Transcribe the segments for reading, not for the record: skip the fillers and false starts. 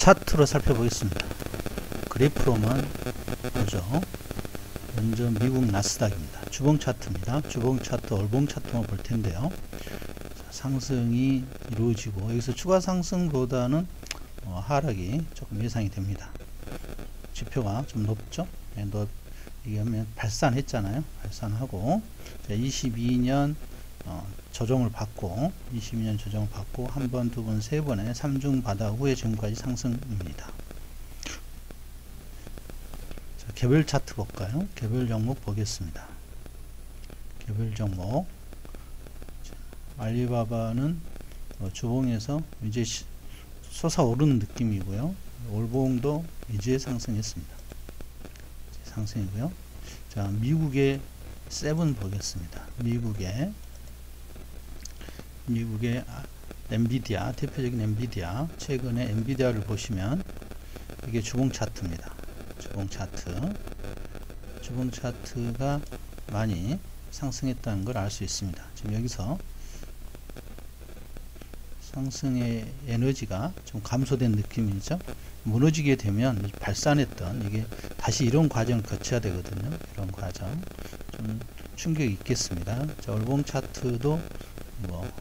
차트로 살펴보겠습니다. 그래프로만 보죠. 먼저 미국 나스닥입니다. 주봉 차트입니다. 주봉 차트, 월봉 차트만 볼 텐데요. 자, 상승이 이루어지고 여기서 추가 상승보다는 하락이 조금 예상이 됩니다. 지표가 좀 높죠. 네, 이게 하면 발산했잖아요. 발산하고 22년 조정을 받고 22년 조정을 받고 한 번, 두 번, 세 번의 3중 바다 후에 지금까지 상승입니다. 자, 개별 차트 볼까요? 개별 종목 보겠습니다. 개별 종목. 자, 알리바바는 주봉에서 이제 솟아오르는 느낌이고요. 월봉도 이제 상승했습니다. 상승이고요. 자, 미국의 세븐 보겠습니다. 미국의 엔비디아, 대표적인 엔비디아, 최근에 엔비디아를 보시면 이게 주봉 차트입니다. 주봉 차트. 주봉 차트가 많이 상승했다는 걸 알 수 있습니다. 지금 여기서 상승의 에너지가 좀 감소된 느낌이죠. 무너지게 되면 발산했던 이게 다시 이런 과정을 거쳐야 되거든요. 이런 과정 좀 충격이 있겠습니다. 자, 월봉 차트도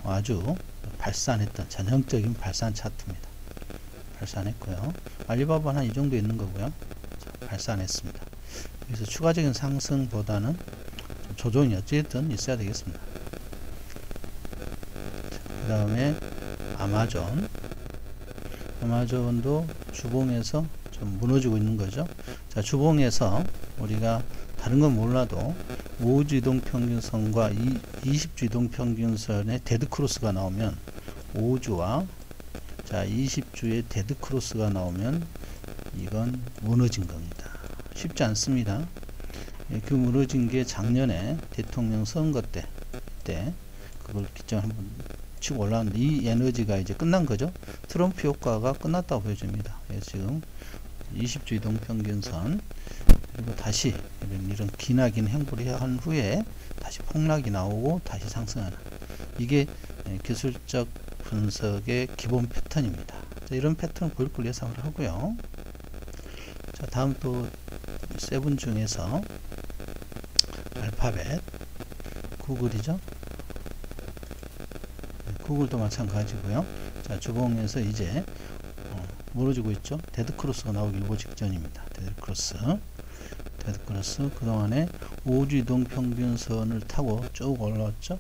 아주 발산했던 전형적인 발산 차트입니다. 발산했고요. 알리바바는 한 이 정도 있는 거고요. 자, 발산했습니다. 그래서 추가적인 상승보다는 좀 조정이 어쨌든 있어야 되겠습니다. 그 다음에 아마존도 주봉에서 좀 무너지고 있는 거죠. 자, 주봉에서 우리가 다른 건 몰라도 5주 이동평균선과 20주 이동평균선의 데드크로스가 나오면 5주와 자 20주의 데드크로스가 나오면 이건 무너진 겁니다. 쉽지 않습니다. 그 무너진 게 작년에 대통령 선거 때 그걸 기점 한번 치고 올라왔는데 이 에너지가 이제 끝난 거죠. 트럼프 효과가 끝났다고 보여집니다. 지금 20주 이동평균선 그리고 다시 이런 기나긴 행보를 한 후에 다시 폭락이 나오고 다시 상승하는 이게 기술적 분석의 기본 패턴입니다. 자, 이런 패턴을 보일 걸 예상을 하고요. 자, 다음 또 세븐 중에서 알파벳 구글이죠. 구글도 마찬가지고요. 자, 주봉에서 이제 무너지고 있죠. 데드크로스가 나오기 일보 직전입니다. 데드크로스 그동안에 5주 이동평균선을 타고 쭉 올라왔죠.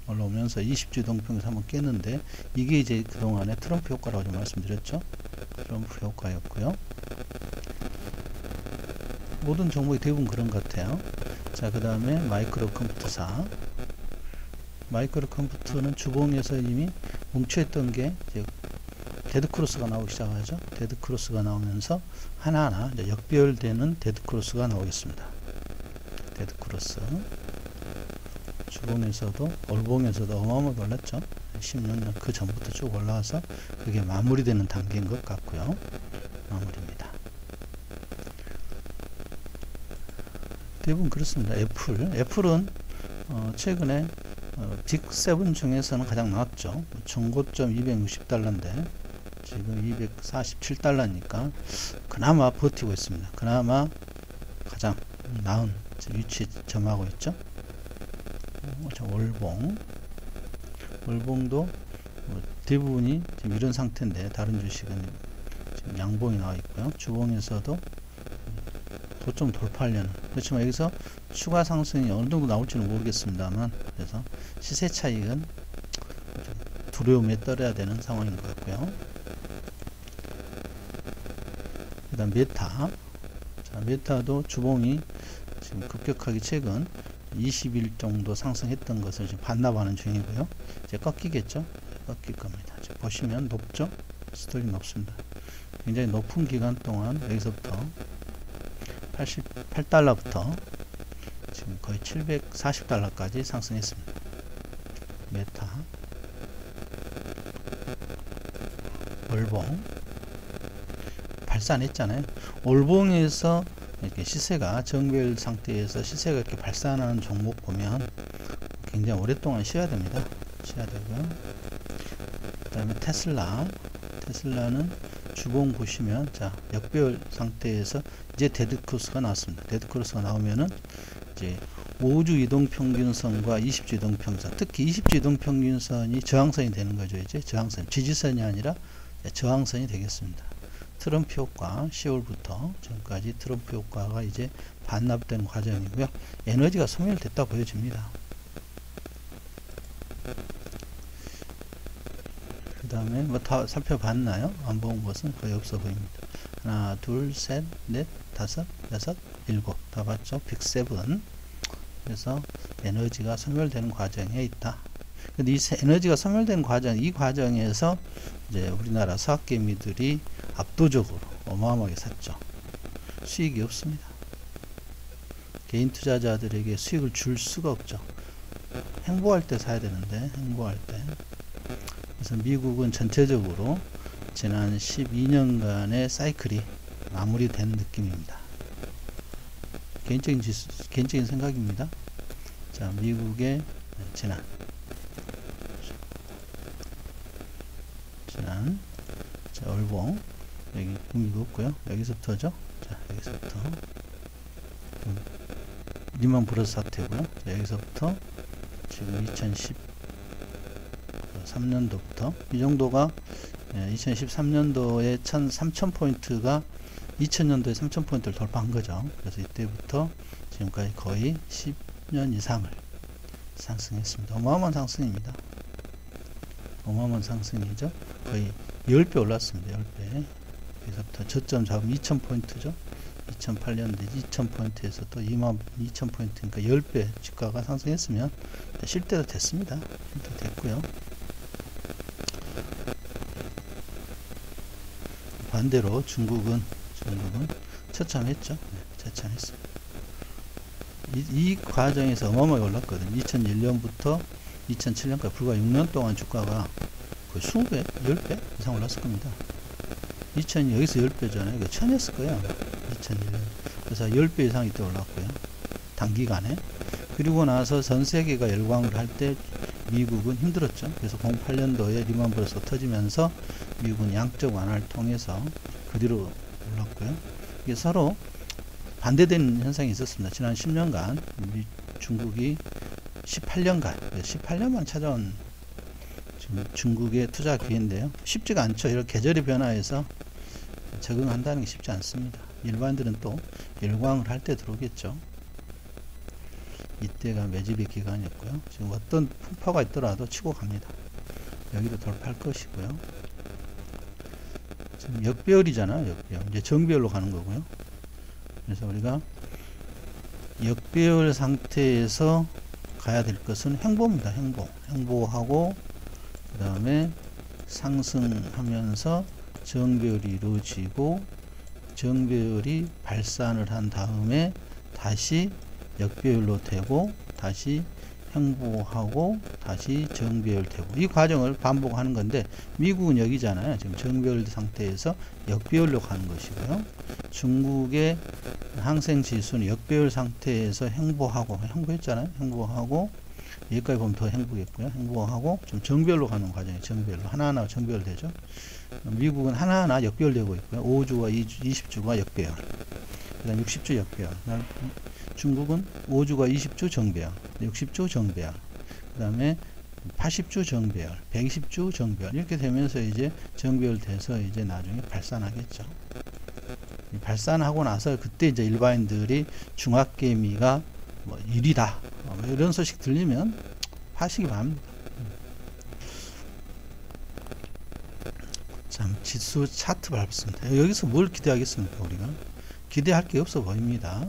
올라오면서 20주 이동평균선 한번 깼는데 이게 이제 그동안에 트럼프 효과라고 좀 말씀드렸죠. 트럼프 효과였고요. 모든 종목이 대부분 그런 것 같아요. 자, 그 다음에 마이크로 컴퓨터사. 마이크로 컴퓨터는 주봉에서 이미 뭉쳐있던 게 이제 데드크로스가 나오기 시작하죠. 데드크로스가 나오면서 하나하나 이제 역별되는 데드크로스가 나오겠습니다. 데드크로스. 주봉에서도 월봉에서도 어마어마하게 올랐죠. 16년 그 전부터 쭉 올라와서 그게 마무리되는 단계인 것 같고요. 마무리입니다. 대부분 그렇습니다. 애플은 최근에 빅7 중에서는 가장 나왔죠. 중고점 260달러인데 지금 247달러니까 그나마 버티고 있습니다. 그나마 가장 나은 위치에 점하고 있죠. 자, 월봉도 대부분이 지금 이런 상태인데 다른 주식은 지금 양봉이 나와 있고요. 주봉에서도 고점 돌파하려는 그렇지만 여기서 추가 상승이 어느 정도 나올지는 모르겠습니다만 그래서 시세 차익은 두려움에 떨어야 되는 상황인 것 같고요. 그 다음 메타. 자, 메타도 주봉이 지금 급격하게 최근 20일 정도 상승했던 것을 지금 반납하는 중이고요. 이제 꺾이겠죠? 꺾일 겁니다. 지금 보시면 높죠? 스토리 높습니다. 굉장히 높은 기간 동안 여기서부터 88달러부터 지금 거의 740달러까지 상승했습니다. 메타. 월봉. 발산했잖아요. 월봉에서 이렇게 시세가 정별 상태에서 시세가 이렇게 발산하는 종목 보면 굉장히 오랫동안 쉬어야 됩니다. 쉬어야 되고요. 그 다음에 테슬라는 주봉 보시면 자 역배열 상태에서 이제 데드크로스가 나왔습니다. 데드크로스가 나오면은 이제 5주 이동평균선과 20주 이동평균선, 특히 20주 이동평균선이 저항선이 되는 거죠. 이제 저항선, 지지선이 아니라 저항선이 되겠습니다. 트럼프 효과 10월부터 지금까지 트럼프 효과가 이제 반납된 과정이고요. 에너지가 소멸됐다 보여집니다. 그 다음에 뭐 다 살펴봤나요? 안 본 것은 거의 없어 보입니다. 하나, 둘, 셋, 넷, 다섯, 여섯, 일곱. 다 봤죠? 빅 세븐. 그래서 에너지가 소멸되는 과정에 있다. 근데 이 에너지가 소멸되는 과정, 이 과정에서 이제 우리나라 사학개미들이 압도적으로 어마어마하게 샀죠. 수익이 없습니다. 개인 투자자들에게 수익을 줄 수가 없죠. 행보할 때 사야 되는데, 행보할 때. 그래서 미국은 전체적으로 지난 12년간의 사이클이 마무리된 느낌입니다. 개인적인 생각입니다. 자, 미국의 지난 자, 월봉 여기 의미가 없고요. 여기서부터죠. 자, 여기서부터 리만 브러스 사태고요. 자, 여기서부터 지금 2013년도부터 이 정도가 2013년도에 3000포인트가 2000년도에 3000포인트를 돌파한 거죠. 그래서 이때부터 지금까지 거의 10년 이상을 상승했습니다. 어마어마한 상승입니다. 어마어마한 상승이죠. 거의 10배 올랐습니다. 10배. 여기서부터 저점 잡으면 2000포인트죠. 2008년도 2000포인트에서 또 22,000포인트, 그러니까 10배 주가가 상승했으면 쉴 때도 됐습니다. 쉴 때도 됐고요. 반대로 중국은 처참했죠. 네, 처참했습니다. 이 과정에서 어마어마하게 올랐거든요. 2001년부터 2007년까지 불과 6년 동안 주가가 거의 20배, 10배 이상 올랐을 겁니다. 여기서 10배잖아요. 이거 1000이었을 거예요. 2001년. 그래서 10배 이상 이때 올랐고요. 단기간에. 그리고 나서 전 세계가 열광을 할 때 미국은 힘들었죠. 그래서 08년도에 리만 브러스가 터지면서 미국은 양적 완화를 통해서 그 뒤로 올랐고요. 이게 서로 반대되는 현상이 있었습니다. 지난 10년간 중국이 18년만 찾아온 지금 중국의 투자 기회인데요. 쉽지가 않죠. 이렇게 계절의 변화에서 적응한다는 게 쉽지 않습니다. 일반인들은 또 열광을 할 때 들어오겠죠. 이때가 매집의 기간이었고요. 지금 어떤 풍파가 있더라도 치고 갑니다. 여기도 돌파할 것이고요. 지금 역배열이잖아요. 역배열. 이제 정배열로 가는 거고요. 그래서 우리가 역배열 상태에서 가야 될 것은 행보입니다. 행보하고 그 다음에 상승하면서 정배열이 이루어지고 정배열이 발산을 한 다음에 다시 역배열로 되고 다시 행보하고 다시 정배열 되고 이 과정을 반복하는 건데 미국은 여기잖아요. 지금 정배열 상태에서 역배열로 가는 것이고요. 중국의 항생지수는 역배열 상태에서 행보했잖아요. 행보하고 여기까지 보면 더 행보겠고요. 행보하고 좀 정배열로 가는 과정이에요. 정배열로 하나하나 정배열 되죠. 미국은 하나하나 역배열되고 있고요. 5주와 20주가 역배열, 그 다음 60주 역배열, 중국은 5주가 20주 정배열, 60주 정배열, 그 다음에 80주 정배열, 120주 정배열 이렇게 되면서 이제 정배열 돼서 이제 나중에 발산하겠죠. 발산하고 나서 그때 이제 일반인들이 중학개미가 뭐 1위다 이런 소식 들리면 파시기 바랍니다. 자, 지수 차트 밟습니다. 여기서 뭘 기대하겠습니까? 우리가 기대할 게 없어 보입니다.